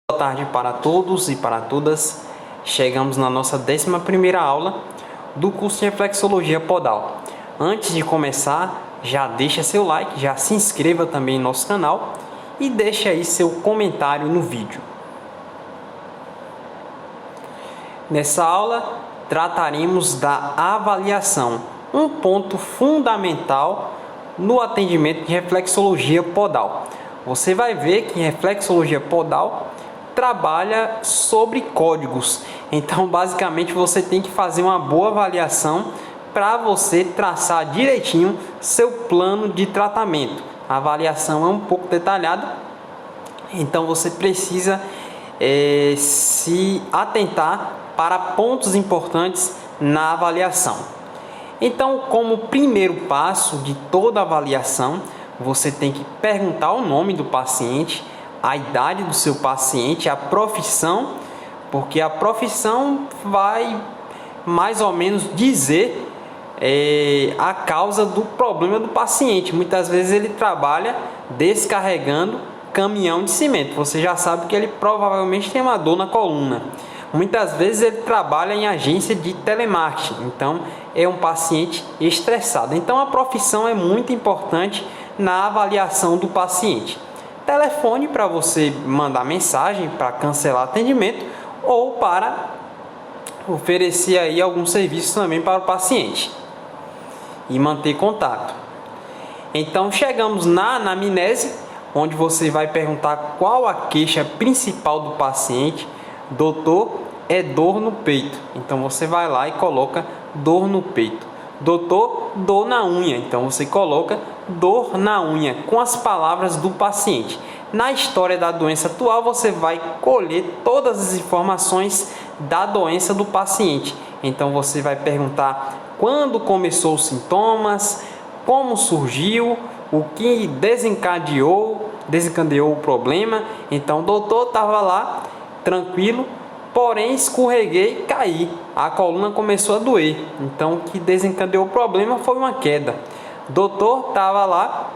Boa tarde para todos e para todas. Chegamos na nossa 11ª aula do curso de Reflexologia Podal. Antes de começar, já deixa seu like, já se inscreva também em nosso canal e deixe aí seu comentário no vídeo. Nessa aula, trataremos da avaliação, um ponto fundamental no atendimento de reflexologia podal. Você vai ver que reflexologia podal trabalha sobre códigos. Então, basicamente, você tem que fazer uma boa avaliação para você traçar direitinho seu plano de tratamento. A avaliação é um pouco detalhada, então você precisa se atentar para pontos importantes na avaliação. Então, como primeiro passo de toda avaliação, você tem que perguntar o nome do paciente, a idade do seu paciente, a profissão, porque a profissão vai mais ou menos dizer a causa do problema do paciente. Muitas vezes ele trabalha descarregando caminhão de cimento. Você já sabe que ele provavelmente tem uma dor na coluna. Muitas vezes ele trabalha em agência de telemarketing, então é um paciente estressado. Então a profissão é muito importante na avaliação do paciente. Telefone para você mandar mensagem para cancelar atendimento ou para oferecer aí algum serviço também para o paciente e manter contato. Então chegamos na anamnese, onde você vai perguntar qual a queixa principal do paciente. Doutor, é dor no peito. Então você vai lá e coloca dor no peito. Doutor, dor na unha. Então você coloca dor na unha com as palavras do paciente. Na história da doença atual, você vai colher todas as informações da doença do paciente. Então você vai perguntar quando começou os sintomas, como surgiu, o que desencadeou o problema. Então o doutor estava lá tranquilo, porém escorreguei e caí. A coluna começou a doer. Então o que desencadeou o problema foi uma queda. Doutor estava lá,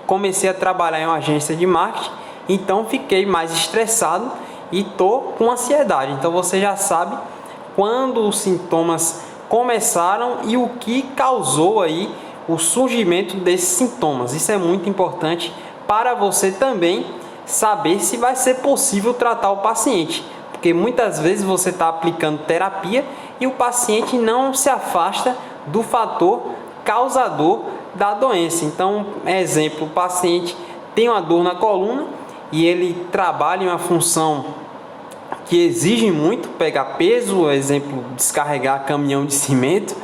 comecei a trabalhar em uma agência de marketing, então fiquei mais estressado e estou com ansiedade. Então você já sabe quando os sintomas começaram e o que causou aí o surgimento desses sintomas. Isso é muito importante para você também saber se vai ser possível tratar o paciente, porque muitas vezes você está aplicando terapia e o paciente não se afasta do fator causador da doença. Então, exemplo, o paciente tem uma dor na coluna e ele trabalha em uma função que exige muito pegar peso, exemplo, descarregar caminhão de cimento.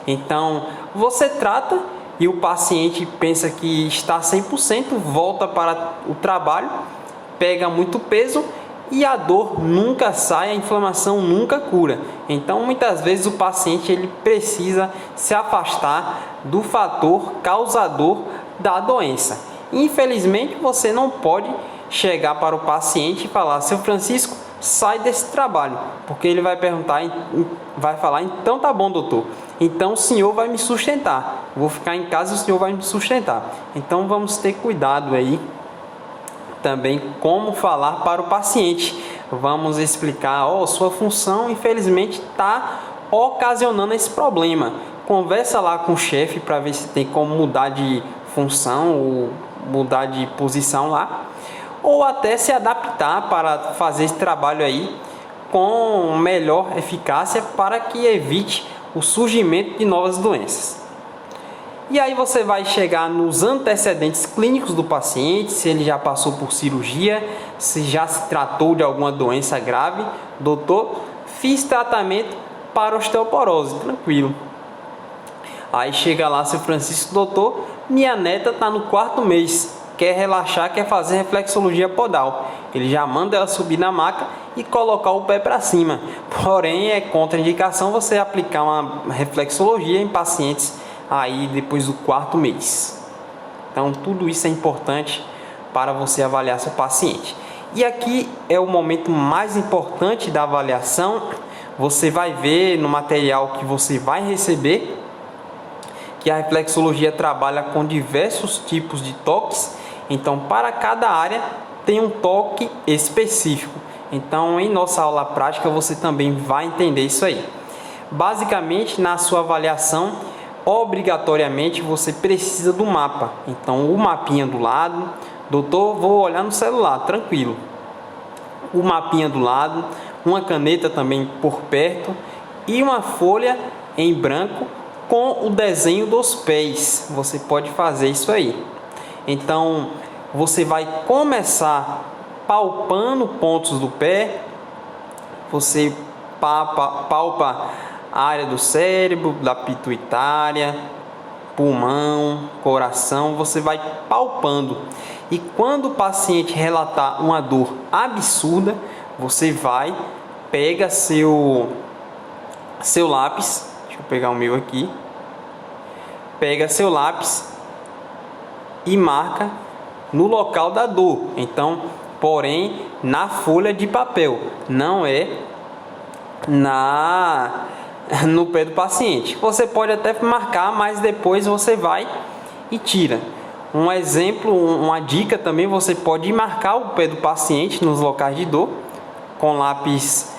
Então, você trata e o paciente pensa que está 100%, volta para o trabalho, pega muito peso e a dor nunca sai, a inflamação nunca cura. Então, muitas vezes o paciente ele precisa se afastar do fator causador da doença. Infelizmente, você não pode chegar para o paciente e falar: seu Francisco, sai desse trabalho, porque ele vai perguntar, vai falar: então tá bom, doutor, então o senhor vai me sustentar, vou ficar em casa e o senhor vai me sustentar. Então vamos ter cuidado aí também como falar para o paciente. Vamos explicar: sua função infelizmente está ocasionando esse problema. Conversa lá com o chefe para ver se tem como mudar de função ou mudar de posição lá, ou até se adaptar para fazer esse trabalho aí com melhor eficácia para que evite o surgimento de novas doenças. E aí você vai chegar nos antecedentes clínicos do paciente, se ele já passou por cirurgia, se já se tratou de alguma doença grave. Doutor, fiz tratamento para osteoporose, tranquilo. Aí chega lá seu Francisco: doutor, minha neta está no 4º mês, quer relaxar, quer fazer reflexologia podal. Ele já manda ela subir na maca e colocar o pé para cima. Porém, é contraindicação você aplicar uma reflexologia em pacientes aí depois do 4º mês. Então tudo isso é importante para você avaliar seu paciente. E aqui é o momento mais importante da avaliação. Você vai ver no material que você vai receber que a reflexologia trabalha com diversos tipos de toques. Então, para cada área tem um toque específico. Então, em nossa aula prática, você também vai entender isso aí. Basicamente, na sua avaliação, obrigatoriamente você precisa do mapa. Então, o mapinha do lado, doutor, vou olhar no celular, tranquilo. O mapinha do lado, uma caneta também por perto e uma folha em branco com o desenho dos pés. Você pode fazer isso aí. Então, você vai começar palpando pontos do pé. Você palpa a área do cérebro, da pituitária, pulmão, coração. Você vai palpando. E quando o paciente relatar uma dor absurda, você vai, pega seu lápis. Deixa eu pegar o meu aqui. Pega seu lápis e marca no local da dor. Então, porém, na folha de papel, não é no pé do paciente. Você pode até marcar, mas depois você vai e tira. Um exemplo, uma dica também, você pode marcar o pé do paciente nos locais de dor com lápis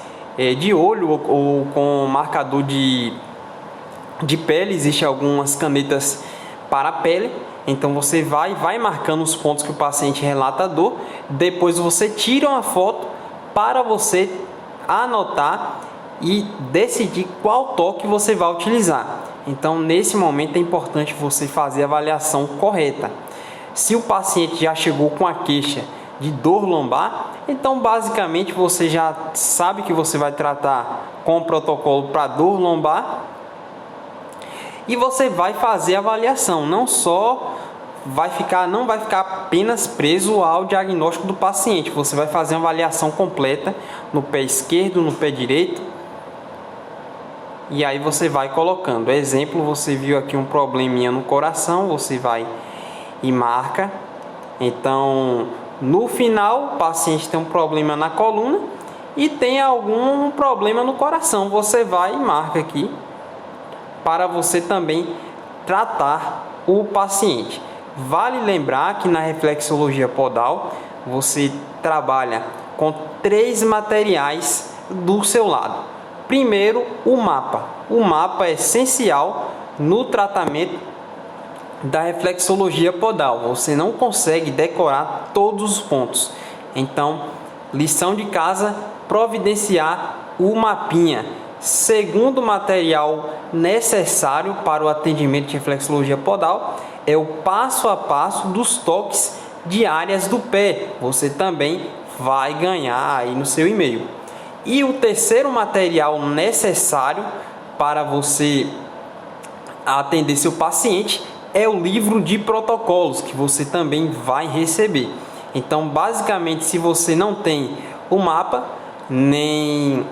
de olho ou com marcador de pele. Existem algumas canetas para a pele. Então você vai marcando os pontos que o paciente relata a dor. Depois você tira uma foto para você anotar e decidir qual toque você vai utilizar. Então, nesse momento é importante você fazer a avaliação correta. Se o paciente já chegou com a queixa de dor lombar, então basicamente você já sabe que você vai tratar com o protocolo para dor lombar e você vai fazer a avaliação. Não vai ficar apenas preso ao diagnóstico do paciente. Você vai fazer uma avaliação completa no pé esquerdo, no pé direito. E aí você vai colocando. Exemplo, você viu aqui um probleminha no coração, você vai e marca. Então, no final, o paciente tem um problema na coluna e tem algum problema no coração. Você vai e marca aqui para você também tratar o paciente. Vale lembrar que na reflexologia podal você trabalha com 3 materiais do seu lado. Primeiro, o mapa. O mapa é essencial no tratamento da reflexologia podal. Você não consegue decorar todos os pontos. Então, lição de casa, providenciar o mapinha. Segundo material necessário para o atendimento de reflexologia podal é o passo a passo dos toques de áreas do pé. Você também vai ganhar aí no seu e-mail. E o terceiro material necessário para você atender seu paciente é o livro de protocolos, que você também vai receber. Então, basicamente, se você não tem o mapa, nem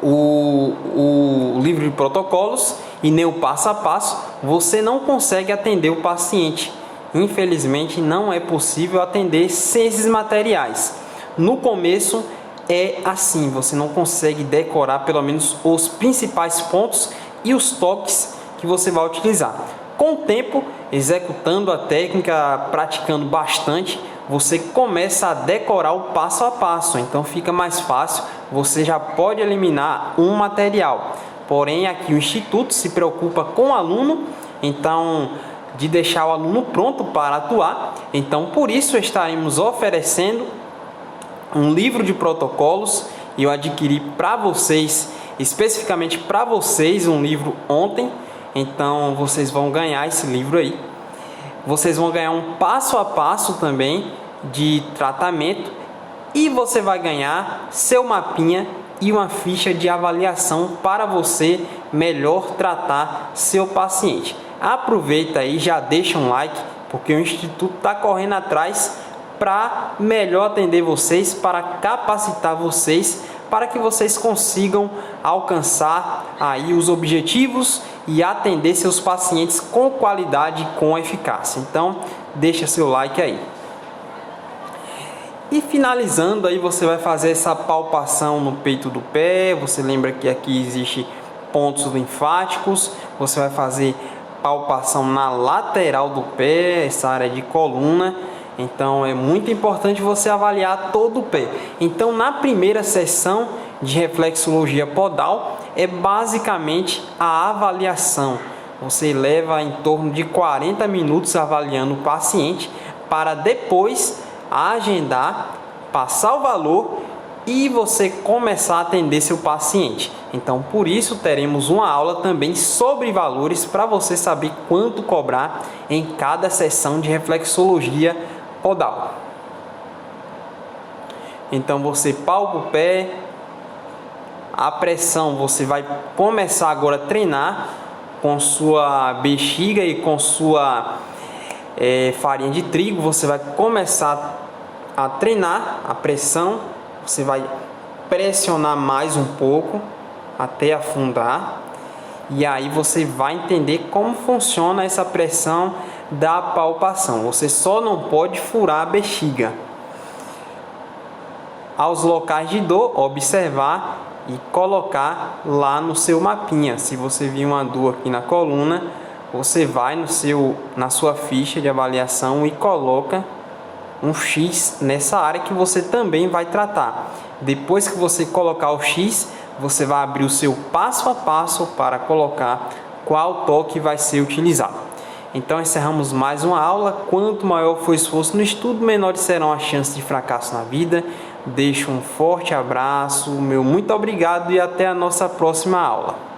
o livro de protocolos e nem o passo a passo, você não consegue atender o paciente. Infelizmente, não é possível atender sem esses materiais. No começo é assim, você não consegue decorar pelo menos os principais pontos e os toques que você vai utilizar. Com o tempo, executando a técnica, praticando bastante, você começa a decorar o passo a passo, então fica mais fácil, você já pode eliminar um material. Porém, aqui o Instituto se preocupa com o aluno, então de deixar o aluno pronto para atuar. Então, por isso estaremos oferecendo um livro de protocolos. Eu adquiri para vocês, especificamente para vocês, um livro ontem. Então, vocês vão ganhar esse livro aí. Vocês vão ganhar um passo a passo também de tratamento e você vai ganhar seu mapinha e uma ficha de avaliação para você melhor tratar seu paciente. Aproveita aí, já deixa um like, porque o Instituto está correndo atrás para melhor atender vocês, para capacitar vocês, para que vocês consigam alcançar aí os objetivos e atender seus pacientes com qualidade e com eficácia. Então, deixa seu like aí. E finalizando aí, você vai fazer essa palpação no peito do pé. Você lembra que aqui existe pontos linfáticos. Você vai fazer palpação na lateral do pé, essa área de coluna. Então é muito importante você avaliar todo o pé. Então na primeira sessão de reflexologia podal é basicamente a avaliação. Você leva em torno de 40 minutos avaliando o paciente para depois agendar, passar o valor e você começar a atender seu paciente. Então, por isso, teremos uma aula também sobre valores para você saber quanto cobrar em cada sessão de reflexologia podal. Então, você palpa o pé, a pressão você vai começar agora a treinar com sua bexiga e com sua farinha de trigo. Você vai começar a treinar a pressão. Você vai pressionar mais um pouco até afundar. E aí você vai entender como funciona essa pressão da palpação. Você só não pode furar a bexiga. Aos locais de dor, observar e colocar lá no seu mapinha. Se você viu uma dor aqui na coluna, você vai na sua ficha de avaliação e coloca um X nessa área que você também vai tratar. Depois que você colocar o X, você vai abrir o seu passo a passo para colocar qual toque vai ser utilizado. Então encerramos mais uma aula. Quanto maior for o esforço no estudo, menores serão as chances de fracasso na vida. Deixo um forte abraço, meu muito obrigado e até a nossa próxima aula.